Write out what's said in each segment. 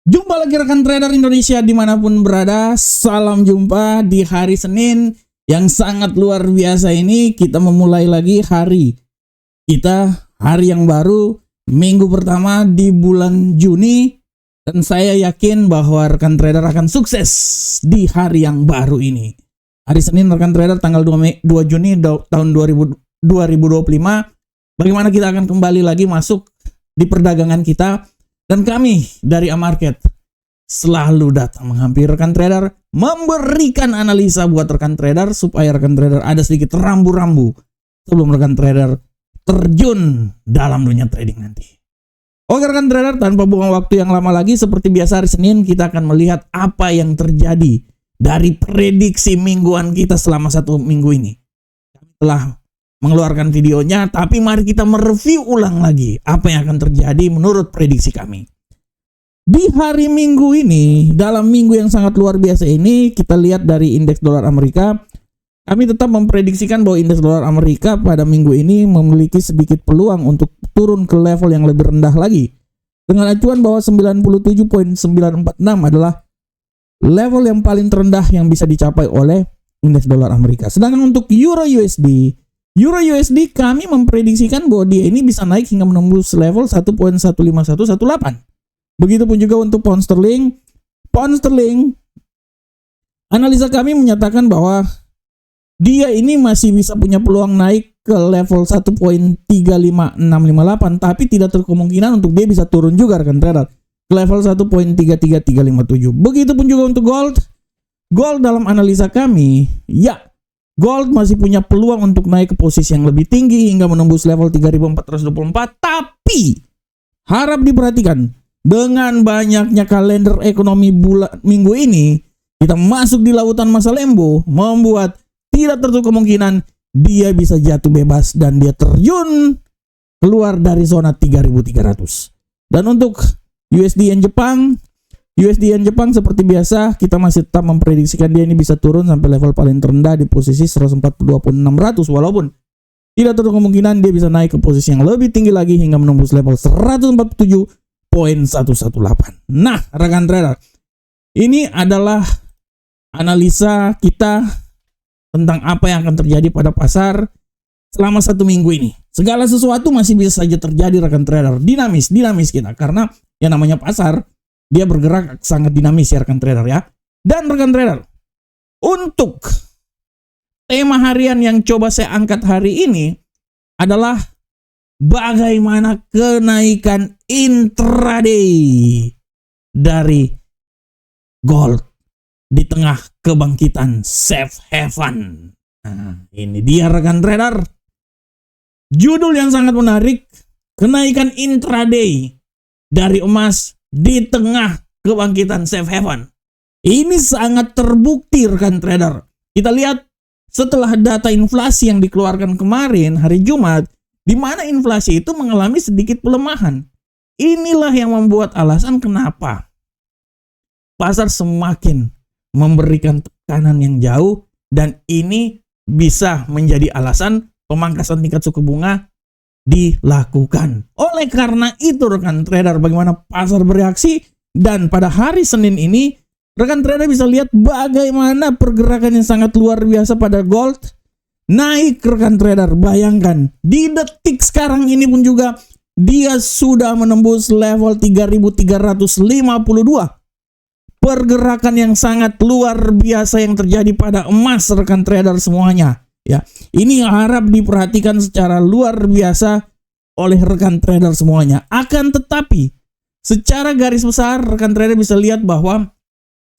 Jumpa lagi rekan trader Indonesia dimanapun berada. Salam jumpa di hari Senin yang sangat luar biasa ini. Kita memulai lagi hari kita, hari yang baru, minggu pertama di bulan Juni. Dan saya yakin bahwa rekan trader akan sukses di hari yang baru ini. Hari Senin rekan trader tanggal 2 Juni tahun 2025. Bagaimana kita akan kembali lagi masuk di perdagangan kita. Dan kami dari A-Market selalu datang menghampiri rekan trader, memberikan analisa buat rekan trader supaya rekan trader ada sedikit rambu-rambu sebelum rekan trader terjun dalam dunia trading nanti. Oke rekan trader, tanpa buang waktu yang lama lagi, seperti biasa hari Senin kita akan melihat apa yang terjadi dari prediksi mingguan kita selama satu minggu ini. Kami telah mengeluarkan videonya, tapi mari kita mereview ulang lagi apa yang akan terjadi menurut prediksi kami. Di hari Minggu ini, dalam minggu yang sangat luar biasa ini, kita lihat dari indeks dolar Amerika. Kami tetap memprediksikan bahwa indeks dolar Amerika pada minggu ini memiliki sedikit peluang untuk turun ke level yang lebih rendah lagi. Dengan acuan bahwa 97.946 adalah level yang paling terendah yang bisa dicapai oleh indeks dolar Amerika. Sedangkan untuk Euro USD kami memprediksikan bahwa dia ini bisa naik hingga menembus level 1.15118. Begitupun juga untuk pound sterling. Pound sterling, analisa kami menyatakan bahwa dia ini masih bisa punya peluang naik ke level 1.35658, tapi tidak terkemungkinan untuk dia bisa turun juga rekan trader ke level 1.33357. Begitupun juga untuk gold. Gold dalam analisa kami, ya, gold masih punya peluang untuk naik ke posisi yang lebih tinggi hingga menembus level 3424, tapi harap diperhatikan, dengan banyaknya kalender ekonomi minggu ini, kita masuk di lautan masa lembo, membuat tidak tertutup kemungkinan dia bisa jatuh bebas dan dia terjun keluar dari zona 3.300. Dan untuk USD Yen Jepang seperti biasa kita masih tetap memprediksikan dia ini bisa turun sampai level paling terendah di posisi 142.600, walaupun tidak tertutup kemungkinan dia bisa naik ke posisi yang lebih tinggi lagi hingga menembus level 147.118. Nah, rekan trader, ini adalah analisa kita tentang apa yang akan terjadi pada pasar selama satu minggu ini. Segala sesuatu masih bisa saja terjadi rekan trader, dinamis kita, karena yang namanya pasar dia bergerak sangat dinamis ya rekan trader ya. Dan rekan trader, untuk tema harian yang coba saya angkat hari ini adalah bagaimana kenaikan intraday dari gold di tengah kebangkitan safe haven. Nah, ini dia rekan trader. Judul yang sangat menarik, kenaikan intraday dari emas di tengah kebangkitan safe haven. Ini sangat terbukti rekan trader. Kita lihat setelah data inflasi yang dikeluarkan kemarin hari Jumat, di mana inflasi itu mengalami sedikit pelemahan. Inilah yang membuat alasan kenapa pasar semakin memberikan tekanan yang jauh, dan ini bisa menjadi alasan pemangkasan tingkat suku bunga dilakukan. Oleh karena itu rekan trader, bagaimana pasar bereaksi, dan pada hari Senin ini rekan trader bisa lihat bagaimana pergerakan yang sangat luar biasa pada gold. Naik rekan trader, bayangkan di detik sekarang ini pun juga dia sudah menembus level 3.352. Pergerakan yang sangat luar biasa yang terjadi pada emas rekan trader semuanya ya. Ini harap diperhatikan secara luar biasa oleh rekan trader semuanya. Akan tetapi secara garis besar rekan trader bisa lihat bahwa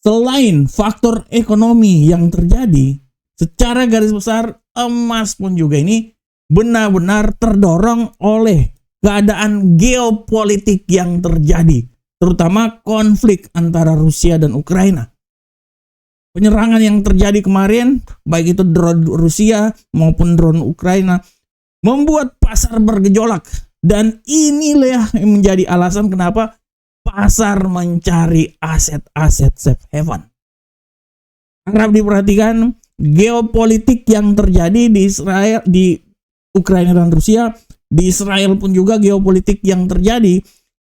selain faktor ekonomi yang terjadi, secara garis besar emas pun juga ini benar-benar terdorong oleh keadaan geopolitik yang terjadi, terutama konflik antara Rusia dan Ukraina. Penyerangan yang terjadi kemarin, baik itu drone Rusia maupun drone Ukraina, membuat pasar bergejolak. Dan inilah yang menjadi alasan kenapa pasar mencari aset-aset safe haven. Harap diperhatikan geopolitik yang terjadi di Israel, di Ukraina dan Rusia, di Israel pun juga geopolitik yang terjadi.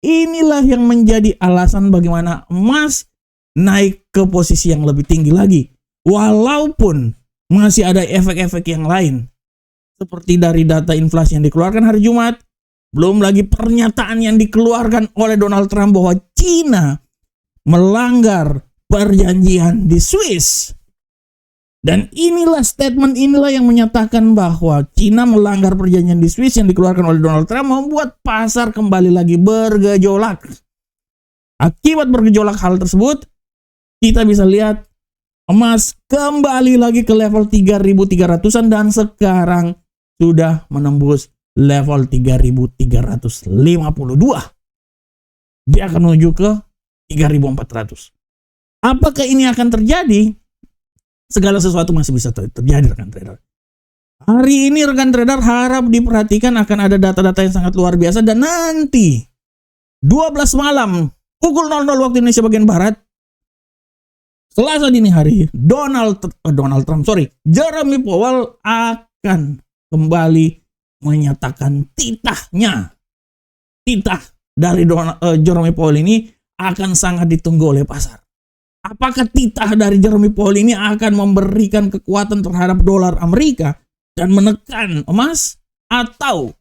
inilah yang menjadi alasan bagaimana emas naik ke posisi yang lebih tinggi lagi. Walaupun masih ada efek-efek yang lain. Seperti dari data inflasi yang dikeluarkan hari Jumat. Belum lagi pernyataan yang dikeluarkan oleh Donald Trump bahwa Cina melanggar perjanjian di Swiss. Dan statement inilah yang menyatakan bahwa Cina melanggar perjanjian di Swiss yang dikeluarkan oleh Donald Trump, membuat pasar kembali lagi bergejolak. Akibat bergejolak hal tersebut, kita bisa lihat emas kembali lagi ke level 3.300-an dan sekarang sudah menembus level 3.352. Dia akan menuju ke 3.400. Apakah ini akan terjadi? Segala sesuatu masih bisa terjadi, rekan trader. Hari ini rekan trader harap diperhatikan akan ada data-data yang sangat luar biasa, dan nanti 12 malam pukul 00 waktu Indonesia bagian Barat, Selasa dini hari, Jeremy Powell akan kembali menyatakan titah dari Jeremy Powell ini akan sangat ditunggu oleh pasar. Apakah titah dari Jeremy Powell ini akan memberikan kekuatan terhadap dolar Amerika dan menekan emas, atau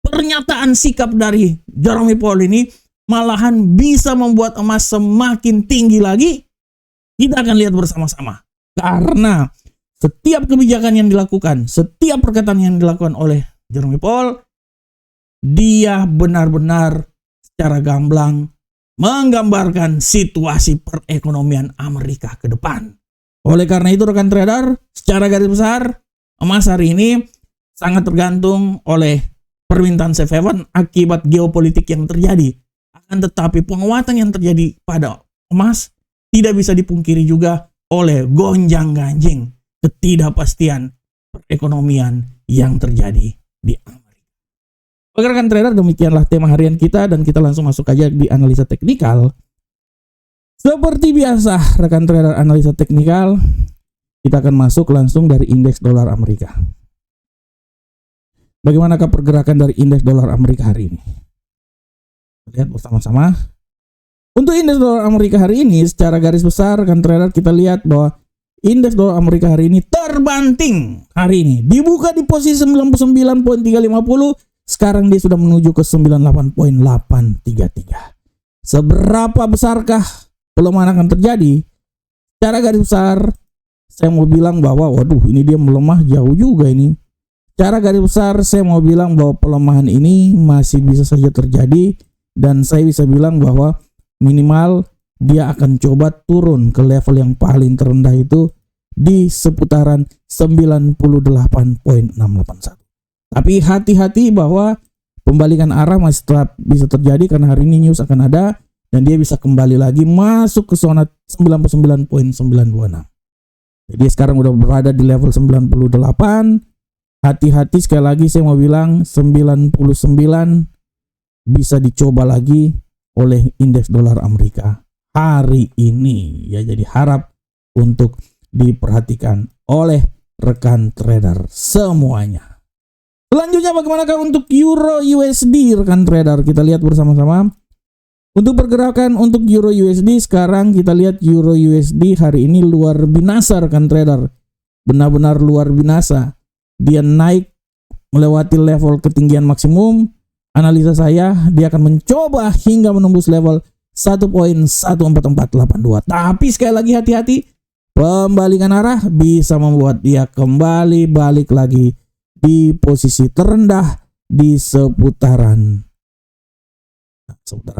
pernyataan sikap dari Jeremy Powell ini malahan bisa membuat emas semakin tinggi lagi? Kita akan lihat bersama-sama. Karena setiap kebijakan yang dilakukan, setiap perkataan yang dilakukan oleh Jeremy Powell, dia benar-benar secara gamblang menggambarkan situasi perekonomian Amerika ke depan. Oleh karena itu rekan trader, secara garis besar, emas hari ini sangat tergantung oleh permintaan safe haven akibat geopolitik yang terjadi. Akan tetapi penguatan yang terjadi pada emas tidak bisa dipungkiri juga oleh gonjang-ganjing ketidakpastian perekonomian yang terjadi di Amerika. Oke rekan trader, demikianlah tema harian kita dan kita langsung masuk aja di analisa teknikal. Seperti biasa rekan trader analisa teknikal, kita akan masuk langsung dari indeks dolar Amerika. Bagaimanakah pergerakan dari indeks dolar Amerika hari ini? Lihat bersama-sama. Untuk indeks dolar Amerika hari ini secara garis besar rekan trader, kita lihat bahwa indeks dolar Amerika hari ini terbanting. Hari ini dibuka di posisi 99.350. Sekarang dia sudah menuju ke 98.833. Seberapa besarkah pelemahan akan terjadi? Secara garis besar, saya mau bilang bahwa waduh, ini dia melemah jauh juga ini. Secara garis besar, saya mau bilang bahwa pelemahan ini masih bisa saja terjadi, dan saya bisa bilang bahwa minimal dia akan coba turun ke level yang paling terendah itu di seputaran 98.681. Tapi hati-hati bahwa pembalikan arah masih tetap bisa terjadi karena hari ini news akan ada dan dia bisa kembali lagi masuk ke zona 99.926. Jadi sekarang udah berada di level 98. Hati-hati, sekali lagi saya mau bilang 99 bisa dicoba lagi oleh indeks dolar Amerika hari ini ya. Jadi harap untuk diperhatikan oleh rekan trader semuanya. Selanjutnya bagaimanakah untuk Euro USD rekan trader? Kita lihat bersama-sama. Untuk pergerakan untuk Euro USD sekarang kita lihat Euro USD hari ini luar binasa rekan trader. Benar-benar luar binasa. Dia naik melewati level ketinggian maksimum. Analisa saya dia akan mencoba hingga menembus level 1.14482. Tapi sekali lagi hati-hati, pembalikan arah bisa membuat dia kembali balik lagi di posisi terendah di seputaran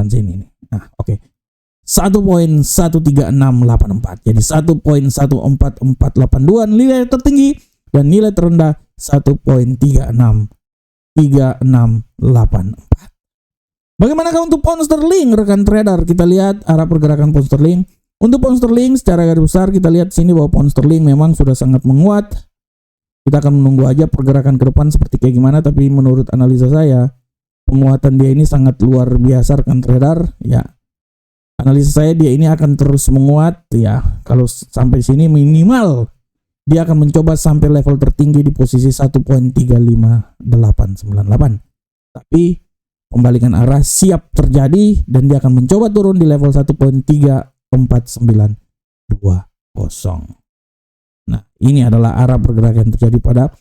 sini nih. Nah, oke. 1.13684. Jadi 1.14482 nilai tertinggi dan nilai terendah 1.36364. Bagaimanakah untuk pound sterling rekan trader? Kita lihat arah pergerakan pound sterling. Untuk pound sterling secara garis besar kita lihat sini bahwa pound sterling memang sudah sangat menguat. Kita akan menunggu aja pergerakan ke depan seperti kayak gimana, tapi menurut analisa saya penguatan dia ini sangat luar biasa rekan trader ya. Analisa saya dia ini akan terus menguat ya. Kalau sampai sini minimal dia akan mencoba sampai level tertinggi di posisi 1.35898. Tapi pembalikan arah siap terjadi dan dia akan mencoba turun di level 1.34920. Nah, ini adalah arah pergerakan yang terjadi pada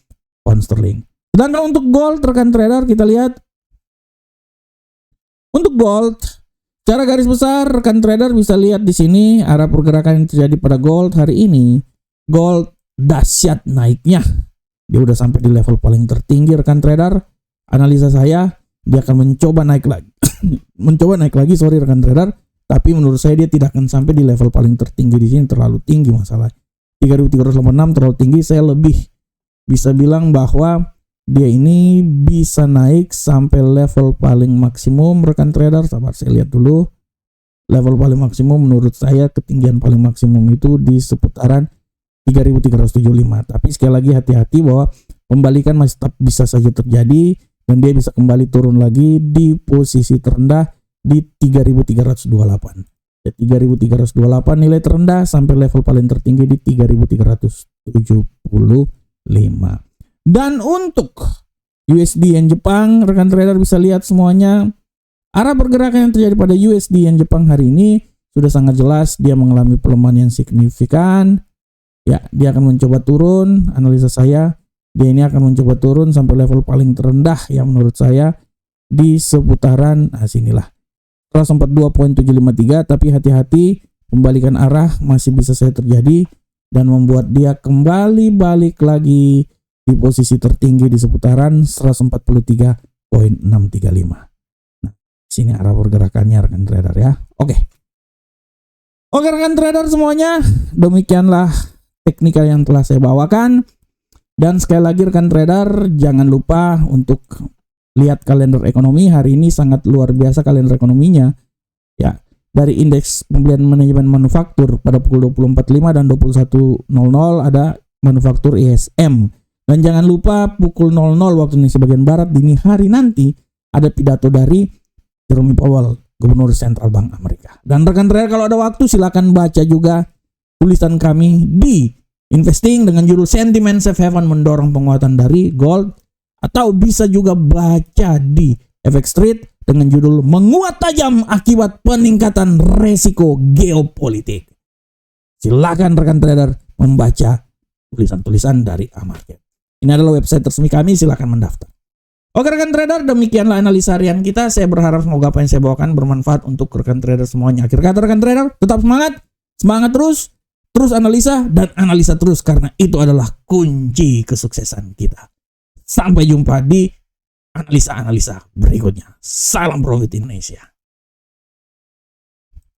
pound sterling. Sedangkan untuk gold, rekan trader, kita lihat. Untuk gold, secara garis besar, rekan trader bisa lihat di sini arah pergerakan yang terjadi pada gold hari ini. Gold dahsyat naiknya. Dia udah sampai di level paling tertinggi, rekan trader. Analisa saya, dia akan mencoba naik lagi. Rekan trader. Tapi menurut saya dia tidak akan sampai di level paling tertinggi di sini, terlalu tinggi masalah. 3.386 terlalu tinggi. Saya lebih bisa bilang bahwa dia ini bisa naik sampai level paling maksimum, rekan trader. Sabar, saya lihat dulu. Level paling maksimum menurut saya, ketinggian paling maksimum itu di seputaran 3.375. Tapi sekali lagi hati-hati bahwa pembalikan masih tetap bisa saja terjadi dan dia bisa kembali turun lagi di posisi terendah di 3.328. 3.328 nilai terendah sampai level paling tertinggi di 3.375. Dan untuk USD Yen Jepang, rekan trader bisa lihat semuanya. Arah pergerakan yang terjadi pada USD Yen Jepang hari ini sudah sangat jelas, dia mengalami pelemahan yang signifikan. Ya, dia akan mencoba turun. Analisa saya, dia ini akan mencoba turun sampai level paling terendah yang menurut saya di seputaran sinilah 142.753, tapi hati-hati, pembalikan arah masih bisa saja terjadi dan membuat dia kembali balik lagi di posisi tertinggi di seputaran 143.635. Nah, sini arah pergerakannya, rekan trader ya. Oke, rekan trader semuanya, demikianlah teknika yang telah saya bawakan. Dan sekali lagi rekan trader, jangan lupa untuk lihat kalender ekonomi. Hari ini sangat luar biasa kalender ekonominya. Ya, dari indeks pembelian manajemen manufaktur pada pukul 20.45 dan 21.00 ada manufaktur ISM. Dan jangan lupa pukul 00 waktu Indonesia bagian barat dini hari nanti ada pidato dari Jerome Powell, Gubernur Central Bank Amerika. Dan rekan trader kalau ada waktu silakan baca juga tulisan kami di Investing dengan judul Sentiment Safe Haven mendorong penguatan dari gold, atau bisa juga baca di FX Street dengan judul Menguat Tajam Akibat Peningkatan Resiko Geopolitik. Silakan rekan trader membaca tulisan-tulisan dari A-Market. Ini adalah website resmi kami, silakan mendaftar. Oke rekan trader, demikianlah analisa harian kita. Saya berharap semoga apa yang saya bawakan bermanfaat untuk rekan trader semuanya. Akhir kata rekan trader, tetap semangat terus analisa dan analisa terus, karena itu adalah kunci kesuksesan kita. Sampai jumpa di analisa-analisa berikutnya. Salam profit Indonesia.